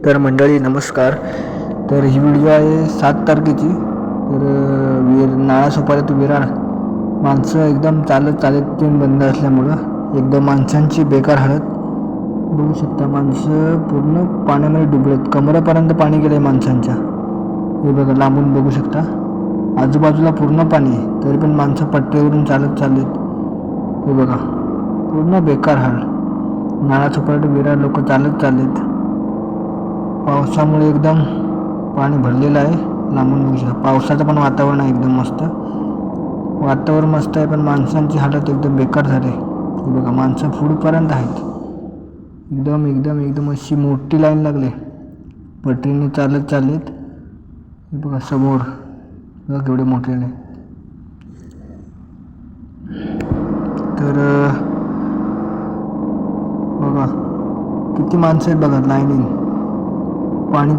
तर मंडळी नमस्कार. तर ही व्हिडिओ आहे 7 तारखेची. तर नाळासोपारा टू विरार माणसं एकदम चालत ट्रेन बंद असल्यामुळं एकदम माणसांची बेकार हालत बघू शकता. माणसं पूर्ण पाण्यामध्ये डुबलेत, कमरेपर्यंत पाणी गेलं आहे माणसांच्या. हे बघा लांबून बघू शकता, आजूबाजूला पूर्ण पाणी आहे, तरी पण माणसं पट्ट्यावरून चालत चाललेत. हे बघा पूर्ण बेकार हाल. नाळासोपारा टू विरार लोक चालत चाललेत. पावसामुळे एकदम पाणी भरलेलं आहे. लांबून बघू शकता, पावसाचं पण वातावरण आहे, एकदम मस्त वातावरण मस्त आहे, पण माणसांची हालत एकदम बेकार झाली. हे बघा माणसं पुढपर्यंत आहेत. एकदम एकदम एकदम अशी मोठी लाईन लागली, पटरीने चालत चाललेत. हे बघा समोर बघा केवढे मोठे आहे. तर बघा किती माणसं आहेत बघा लाईनीने पाणी